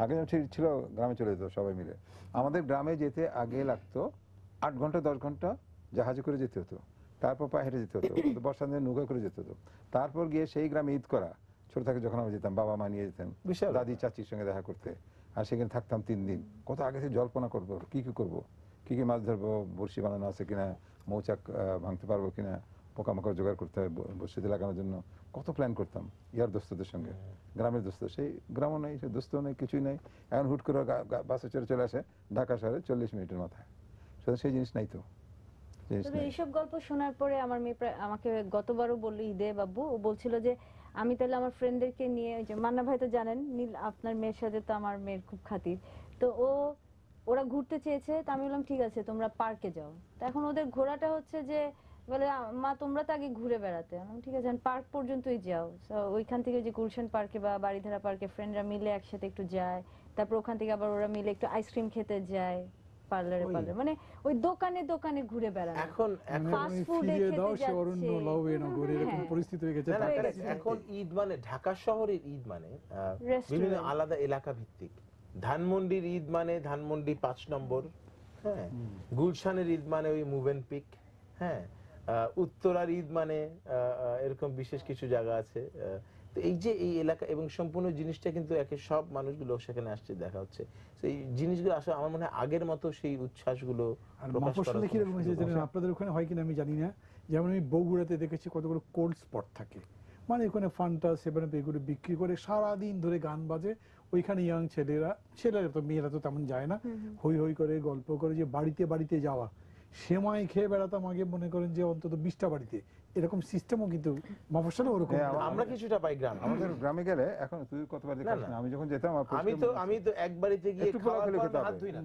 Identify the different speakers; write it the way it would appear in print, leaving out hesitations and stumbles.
Speaker 1: আগে ঠিক ছিল, গ্রামে চলে যেত সবাই মিলে। আমাদের গ্রামে যেতে আগে লাগতো 8 ঘন্টা 10 ঘন্টা জাহাজে করে যেতে হতো, তারপর পায়ে হেঁটে যেতে হতো, বর্ষার দিনে নৌকা করে যেতে হতো, তারপর গিয়ে সেই গ্রামে ঈদ করা। ছোট থেকে যখন আমরা যেতাম, বাবা মা নিয়ে যেতেন দাদি চাচির সঙ্গে দেখা করতে, আর সেখানে থাকতাম 3 দিন। কত আগে থেকে জল্পনা করবো কি কি করবো, কি কি মাছ ধরবো, বড়শি বানানো আছে কিনা, মৌচাক ভাঙতে পারবো কিনা, পোকামাকড় জোগাড় করতে হবে বড়শিতে লাগানোর জন্য, কত প্ল্যান করতাম ইয়ার দোস্তদের সঙ্গে, গ্রামের দোস্ত। সেই গ্রামও নেই, সে দোস্তও নেই, কিছুই নেই। এখন হুট করে বাসে চড়ে চলে আসে ঢাকা শহরে 40 মিনিটের মাথায়। সেই জিনিস নাই তো, জিনিস
Speaker 2: তবে
Speaker 1: নাই।
Speaker 2: এইসব গল্প শোনার পরে আমার মেয়ে আমাকে গতবারও বললো ঈদে, বাবু ও বলছিল যে আমি তাহলে আমার ফ্রেন্ডদেরকে নিয়ে, ওই যে মান্না ভাই তো জানেন নীল আপনার মেয়ের সাথে তো আমার মেয়ের খুব খাতির, তো ওরা ঘুরতে চেয়েছে, তো আমি বললাম ঠিক আছে তোমরা পার্কে যাও। তো এখন ওদের ঘোরাটা হচ্ছে যে বলে মা তোমরা তো আগে ঘুরে বেড়াতে, আমি বললাম, ঠিক আছে পার্ক পর্যন্তই যাও। ওইখান থেকে যে গুলশান পার্কে বা বাড়িধারা পার্কে ফ্রেন্ডরা মিলে একসাথে একটু যায়, তারপর ওখান থেকে আবার ওরা মিলে একটু আইসক্রিম খেতে যায় পার্লারে পার্লারে, মানে ওই দোকানে দোকানে ঘুরে বেড়ানো।
Speaker 3: এখন
Speaker 2: ফাস্ট ফুডে খেতে যাচ্ছে,
Speaker 4: এরকম পরিস্থিতি হয়ে গেছে।
Speaker 3: এখন ঈদ মানে ঢাকা শহরের ঈদ মানে বিভিন্ন আলাদা এলাকা ভিত্তিক। ধানমন্ডির ঈদ মানে ধানমন্ডি 5 নম্বর, হ্যাঁ, গুলশানের ঈদ মানে ওই মুভেন পিক, হ্যাঁ, উত্তরার ঈদ মানে এরকম বিশেষ কিছু জায়গা আছে। তো এই যে এই এলাকা এবং সম্পূর্ণ জিনিসটা কিন্তু একে সব মানুষগুলো সেখানে আসছে, দেখা হচ্ছে সেই জিনিসগুলো আসলে আমার মনে হয় আগের মতো সেই উচ্ছ্বাসগুলো প্রকাশ করা।
Speaker 4: আপনাদের ওখানে হয় কিনা আমি জানি না, যেমন আমি বগুড়াতে দেখেছি কতগুলো কোল্ড স্পট থাকে, মানে ওখানে ফান্টা সেভেন এগুলো বিক্রি করে সারাদিন ধরে গান বাজে। ওইখানে ইয়াং ছেলেরা তো মেয়েরা তো তেমন যায় না, হই হই করে গল্প করে যে বাড়িতে বাড়িতে যাওয়া, সেমাই খেয়ে বেড়াতাম আগে, মনে করেন যে অন্তত 20টা বাড়িতে, এরকম সিস্টেমও কিন্তু মফস্বলে ওরকম।
Speaker 3: আমরা কিছুটা পাই গ্রাম,
Speaker 1: আমাদের গ্রামে গেলে এখন তুই কতবার দেখিস না, আমি যখন যেতাম
Speaker 3: আমি তো এক বাড়িতে গিয়ে খাওয়ার পর হাত ধুই না।